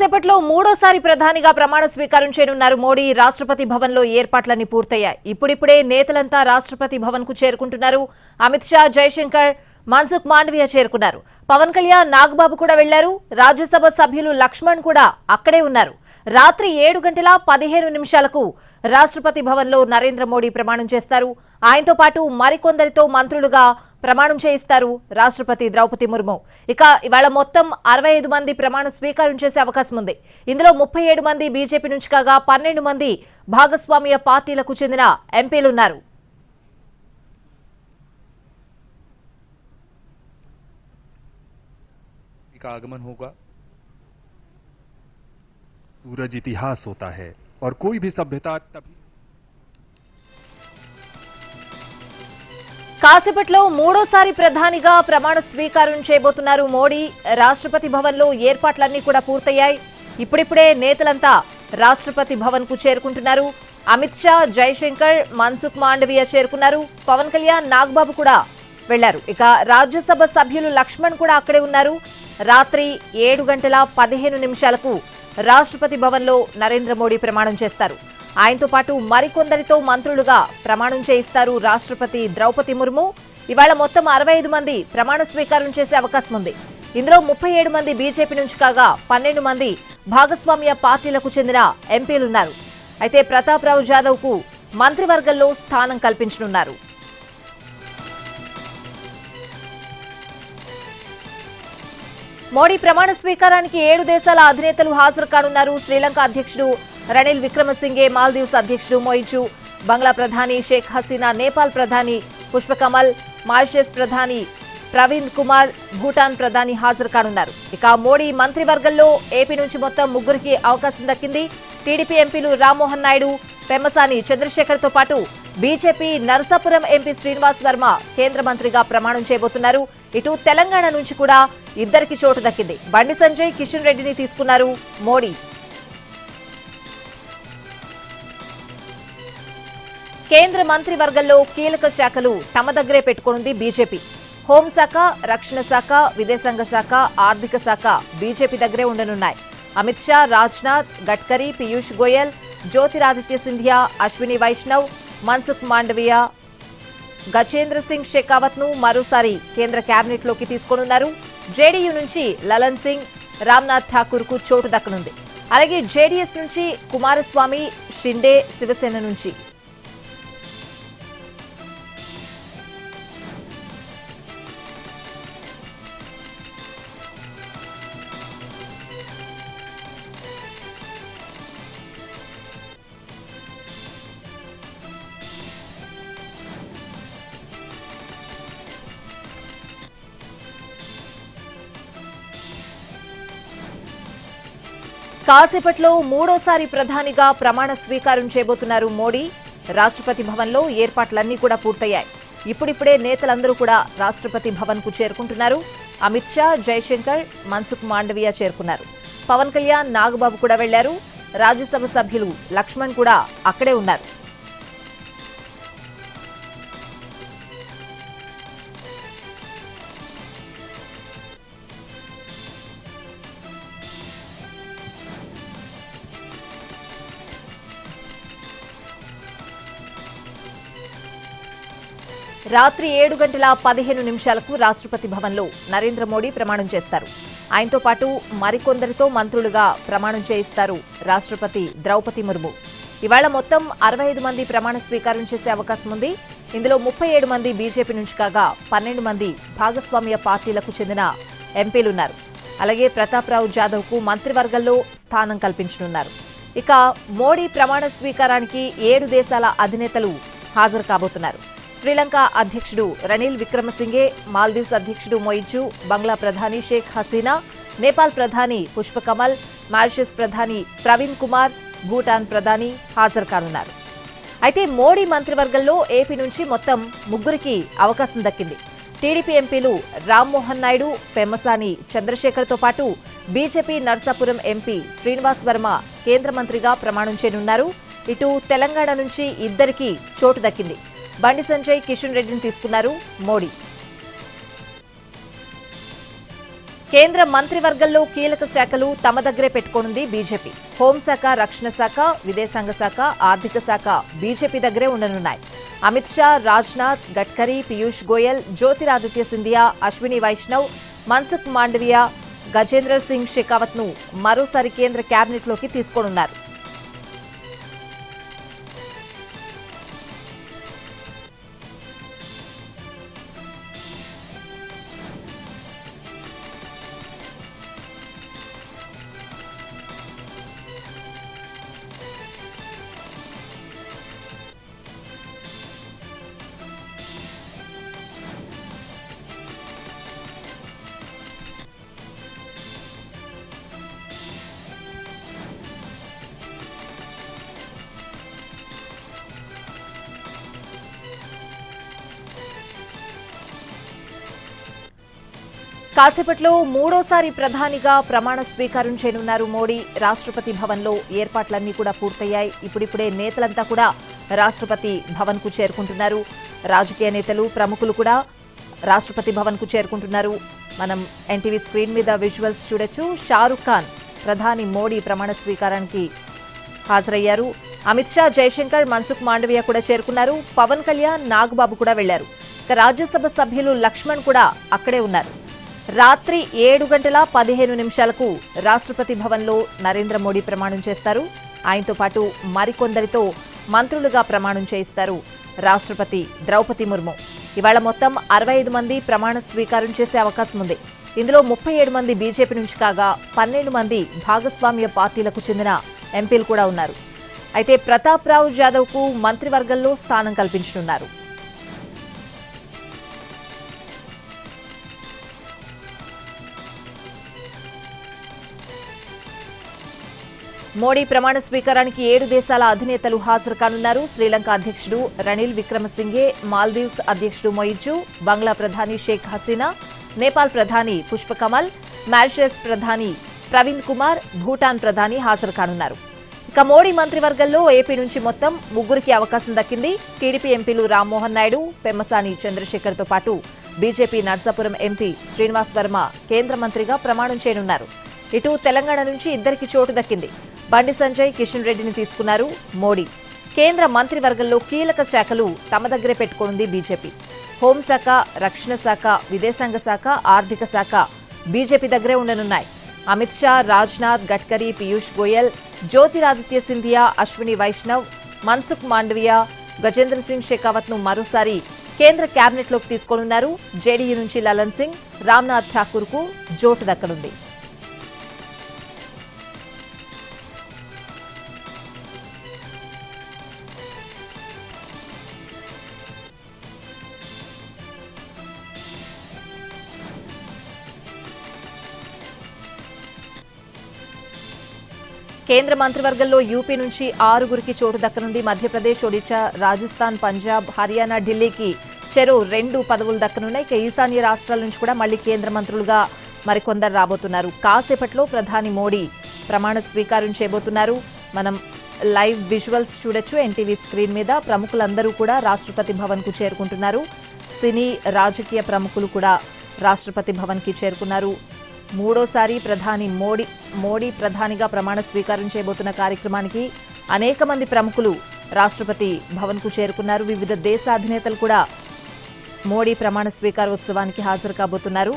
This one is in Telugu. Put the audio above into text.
కాసేపట్లో మూడోసారి ప్రధానిగా ప్రమాణ స్వీకారం చేయనున్నారు మోడీ. రాష్ట్రపతి భవన్ లో ఏర్పాట్లన్నీ పూర్తయ్యాయి. ఇప్పుడిప్పుడే నేతలంతా రాష్ట్రపతి భవన్ కు చేరుకుంటున్నారు. అమిత్ షా, జైశంకర్, మన్సుఖ్ మాండవీయ చేరుకున్నారు. పవన్ కళ్యాణ్, నాగబాబు కూడా వెళ్లారు. రాజ్యసభ సభ్యులు లక్ష్మణ్ కూడా అక్కడే ఉన్నారు. రాత్రి 7:15 రాష్ట్రపతి భవన్ లో నరేంద్ర మోడీ ప్రమాణం చేస్తారు. ఆయనతో పాటు మరికొందరితో మంత్రులుగా ప్రమాణం చేయిస్తారు రాష్ట్రపతి ద్రౌపది ముర్ము. ఇక ఇవాళ మొత్తం 65 మంది ప్రమాణ స్వీకారం చేసే అవకాశం ఉంది. ఇందులో 37 మంది బీజేపీ నుంచి కాగా 12 మంది భాగస్వామ్య పార్టీలకు చెందిన ఎంపీలున్నారు. का आगमन होगा। सूरज इतिहास होता है और कोई भी सभ्यता तभी కాసేపట్లో మూడోసారి ప్రధానిగా ప్రమాణ స్వీకారం చేయబోతున్నారు మోడీ. రాష్ట్రపతి భవన్ లో ఏర్పాట్లన్నీ కూడా పూర్తయ్యాయి. ఇప్పుడిప్పుడే నేతలంతా రాష్ట్రపతి భవన్ కు చేరుకుంటున్నారు. అమిత్ షా, జైశంకర్, మన్సుఖ్ మాండవీయ చేరుకున్నారు. పవన్ కళ్యాణ్, నాగబాబు కూడా వెళ్లారు. ఇక రాజ్యసభ సభ్యులు లక్ష్మణ్ కూడా అక్కడే ఉన్నారు. రాత్రి 7:15 రాష్ట్రపతి భవన్ లో నరేంద్ర మోడీ ప్రమాణం చేస్తారు. ఆయనతో పాటు మరికొందరితో మంత్రులుగా ప్రమాణం చేయిస్తారు రాష్ట్రపతి ద్రౌపది ముర్ము. ఇవాళ మొత్తం 65 మంది ప్రమాణ స్వీకారం చేసే అవకాశం ఉంది. ఇందులో 37 మంది బీజేపీ నుంచి కాగా 12 మంది భాగస్వామ్య పార్టీలకు చెందిన ఎంపీలున్నారు. అయితే ప్రతాప్ రావు జాదవ్ కు మంత్రివర్గంలో స్థానం కల్పించనున్నారు. మోడీ ప్రమాణ స్వీకారానికి 7 దేశాల అధినేతలు హాజరు కానున్నారు. శ్రీలంక అధ్యక్షుడు రనిల్ విక్రమసింఘే, మాల్దీవ్స్ అధ్యక్షుడు మొయిజు, బంగ్లా ప్రధాని షేక్ హసీనా, నేపాల్ ప్రధాని పుష్పకమల్, మారిషస్ ప్రధాని ప్రవీణ్ కుమార్, భూటాన్ ప్రధాని హాజరు కానున్నారు. ఇక మోడీ మంత్రివర్గంలో ఏపీ నుంచి మొత్తం 3కి అవకాశం దక్కింది. టీడీపీ ఎంపీలు రామ్మోహన్ నాయుడు, పెమ్మసాని చంద్రశేఖర్ తో పాటు బీజేపీ నరసాపురం ఎంపీ శ్రీనివాస్ వర్మ కేంద్ర మంత్రిగా ప్రమాణం చేయబోతున్నారు. ఇటు తెలంగాణ నుంచి కూడా ఇద్దరికి చోటు దక్కింది. బండి సంజయ్, కిషన్ రెడ్డిని తీసుకున్నారు మోడీ. కేంద్ర మంత్రివర్గంలో కీలక శాఖలు తమ దగ్గరే పెట్టుకోనుంది బీజేపీ. హోంశాఖ, రక్షణ శాఖ, విదేశాంగ శాఖ, ఆర్థిక శాఖ బీజేపీ దగ్గరే ఉండనున్నాయి. అమిత్ షా, రాజ్నాథ్, గడ్కరీ, పీయూష్ గోయల్, జ్యోతిరాదిత్య సింధియా, అశ్విని వైష్ణవ్, మన్సుఖ్ మాండవీయ, గజేంద్ర సింగ్ షెకావత్ ను మరోసారి కేంద్ర కేబినెట్ లోకి తీసుకోనున్నారు. జేడీయూ నుంచి లలన్ సింగ్, రామ్నాథ్ ఠాకూర్ కు చోటు దక్కనుంది. అలాగే జేడీఎస్ నుంచి కుమారస్వామి, షిండే, శివసేన నుంచి కాసేపట్లో మూడోసారి ప్రధానిగా ప్రమాణ స్వీకారం చేయబోతున్నారు మోడీ. రాష్ట్రపతి భవన్ లో ఏర్పాట్లన్నీ కూడా పూర్తయ్యాయి. ఇప్పుడిప్పుడే నేతలందరూ కూడా రాష్ట్రపతి భవన్ కు చేరుకుంటున్నారు. అమిత్ షా, జైశంకర్, మన్సుఖ్ మాండవీయ చేరుకున్నారు. పవన్ కళ్యాణ్, నాగబాబు కూడా వెళ్లారు. రాజ్యసభ సభ్యులు లక్ష్మణ్ కూడా అక్కడే ఉన్నారు. రాత్రి 7:15 రాష్ట్రపతి భవన్ లో నరేంద్ర మోడీ ప్రమాణం చేస్తారు. ఆయనతో పాటు మరికొందరితో మంత్రులుగా ప్రమాణం చేయిస్తారు రాష్ట్రపతి ద్రౌపది ముర్ము. ఇవాళ మొత్తం 65 మంది ప్రమాణ స్వీకారం చేసే అవకాశం ఉంది. ఇందులో 37 మంది బీజేపీ నుంచి కాగా 12 మంది భాగస్వామ్య పార్టీలకు చెందిన ఎంపీలున్నారు. అలాగే ప్రతాప్ రావు జాదవ్ కు మంత్రివర్గంలో స్థానం కల్పించనున్నారు. ఇక మోడీ ప్రమాణ స్వీకారానికి 7 దేశాల అధినేతలు హాజరు కాబోతున్నారు. శ్రీలంక అధ్యక్షుడు రనిల్ విక్రమసింఘే, మాల్దీవ్స్ అధ్యక్షుడు మొయిజు, బంగ్లా ప్రధాని షేక్ హసీనా, నేపాల్ ప్రధాని పుష్పకమల్, మారిషస్ ప్రధాని ప్రవీణ్ కుమార్, భూటాన్ ప్రధాని హాజరు కానున్నారు. అయితే మోడీ మంత్రివర్గంలో ఏపీ నుంచి మొత్తం 3కి అవకాశం దక్కింది. టీడీపీ ఎంపీలు రామ్మోహన్ నాయుడు, పెమ్మసాని చంద్రశేఖర్ తో పాటు బీజేపీ నర్సాపురం ఎంపీ శ్రీనివాస్ వర్మ కేంద్ర మంత్రిగా ప్రమాణం చేయనున్నారు. ఇటు తెలంగాణ నుంచి ఇద్దరికి చోటు దక్కింది. బండి సంజయ్, కిషన్ రెడ్డిని తీసుకున్నారు మోడీ. కేంద్ర మంత్రివర్గంలో కీలక శాఖలు తమ దగ్గరే పెట్టుకోనుంది బీజేపీ. హోంశాఖ, రక్షణ శాఖ, విదేశాంగ శాఖ, ఆర్థిక శాఖ బీజేపీ దగ్గరే ఉండనున్నాయి. అమిత్ షా, రాజ్నాథ్, గడ్కరీ, పీయూష్ గోయల్, జ్యోతిరాదిత్య సింధియా, అశ్విని వైష్ణవ్, మన్సుఖ్ మాండవియా, గజేంద్ర సింగ్ షెకావత్ ను మరోసారి కేంద్ర కేబినెట్లోకి తీసుకోనున్నారు. కాసేపట్లో మూడోసారి ప్రధానిగా ప్రమాణ స్వీకారం చేయనున్నారు మోడీ. రాష్ట్రపతి భవన్లో ఏర్పాట్లన్నీ కూడా పూర్తయ్యాయి. ఇప్పుడిప్పుడే నేతలంతా కూడా రాష్ట్రపతి భవన్ కు చేరుకుంటున్నారు. రాజకీయ నేతలు, ప్రముఖులు కూడా రాష్ట్రపతి భవన్ కు చేరుకుంటున్నారు. మనం ఎన్టీవీ స్క్రీన్ మీద విజువల్స్ చూడొచ్చు. షారుఖ్ ఖాన్ ప్రధాని మోడీ ప్రమాణ స్వీకారానికి హాజరయ్యారు. అమిత్ షా, జయశంకర్, మన్సుఖ్ మాండవియా కూడా చేరుకున్నారు. పవన్ కళ్యాణ్, నాగబాబు కూడా వెళ్లారు. ఇక రాజ్యసభ సభ్యులు లక్ష్మణ్ కూడా అక్కడే ఉన్నారు. రాత్రి 7:15 రాష్ట్రపతి భవన్లో నరేంద్ర మోడీ ప్రమాణం చేస్తారు. ఆయనతో పాటు మరికొందరితో మంత్రులుగా ప్రమాణం చేయిస్తారు రాష్ట్రపతి ద్రౌపది ముర్ము. ఇవాళ మొత్తం 65 మంది ప్రమాణ స్వీకారం చేసే అవకాశం ఉంది. ఇందులో 37 మంది బీజేపీ నుంచి కాగా 12 మంది భాగస్వామ్య పార్టీలకు చెందిన ఎంపీలు కూడా ఉన్నారు. అయితే ప్రతాప్ రావు జాదవ్ కు మంత్రివర్గంలో స్థానం కల్పించనున్నారు. మోడీ ప్రమాణ స్వీకారానికి 7 దేశాల అధినేతలు హాజరు కానున్నారు. శ్రీలంక అధ్యక్షుడు రనిల్ విక్రమసింఘే, మాల్దీవ్స్ అధ్యక్షుడు మొయిజు, బంగ్లా ప్రధాని షేక్ హసీనా, నేపాల్ ప్రధాని పుష్పకమల్, మారిషస్ ప్రధాని ప్రవీణ్ కుమార్, భూటాన్ ప్రధాని హాజరు కానున్నారు. ఇక మోడీ మంత్రివర్గంలో ఏపీ నుంచి మొత్తం 3కి అవకాశం దక్కింది. టీడీపీ ఎంపీలు రామ్మోహన్ నాయుడు, పెమ్మసాని చంద్రశేఖర్తో పాటు బీజేపీ నర్సాపురం ఎంపీ శ్రీనివాస్ వర్మ కేంద్ర మంత్రిగా ప్రమాణం చేయనున్నారు. ఇటు తెలంగాణ నుంచి 2కి చోటు దక్కింది. బండి సంజయ్, కిషన్ రెడ్డిని తీసుకున్నారు మోడీ. కేంద్ర మంత్రివర్గంలో కీలక శాఖలు తమ దగ్గరే పెట్టుకోనుంది బీజేపీ. హోంశాఖ, రక్షణ శాఖ, విదేశాంగ శాఖ, ఆర్థిక శాఖ బీజేపీ దగ్గరే ఉండనున్నాయి. అమిత్ షా, రాజ్నాథ్, గడ్కరీ, పీయూష్ గోయల్, జ్యోతిరాదిత్య సింధియా, అశ్విని వైష్ణవ్, మన్సుఖ్ మాండవియా, గజేంద్ర సింగ్ షెకావత్ ను మరోసారి కేంద్ర కేబినెట్లోకి తీసుకోనున్నారు. జేడీయూ నుంచి లలన్ సింగ్, రామ్నాథ్ ఠాకూర్ కు జోటు దక్కనుంది. కేంద్ర మంత్రివర్గంలో యూపీ నుంచి 6గురికి చోటు దక్కనుంది. మధ్యప్రదేశ్, ఒడిశా, రాజస్థాన్, పంజాబ్, హర్యానా, ఢిల్లీకి చెరో 2 పదవులు దక్కనున్నాయి. ఇక ఈశాన్య రాష్ట్రాల నుంచి కూడా మళ్లీ కేంద్ర మంత్రులుగా మరికొందరు రాబోతున్నారు. కాసేపట్లో ప్రధాని మోడీ ప్రమాణ స్వీకారం చేయబోతున్నారు. మనం లైవ్ విజువల్స్ చూడొచ్చు ఎన్టీవీ స్క్రీన్ మీద. ప్రముఖులందరూ కూడా రాష్ట్రపతి భవన్ కు చేరుకుంటున్నారు. సినీ, రాజకీయ ప్రముఖులు కూడా రాష్ట్రపతి భవన్ కి చేరుకున్నారు. మూడోసారి ప్రధాని మోడీ ప్రధానిగా ప్రమాణ స్వీకారం చేయబోతున్న కార్యక్రమానికి అనేక మంది ప్రముఖులు రాష్ట్రపతి భవన్ కు చేరుకున్నారు. వివిధ దేశ అధినేతలు కూడా మోడీ ప్రమాణ స్వీకారోత్సవానికి హాజరు కాబోతున్నారు.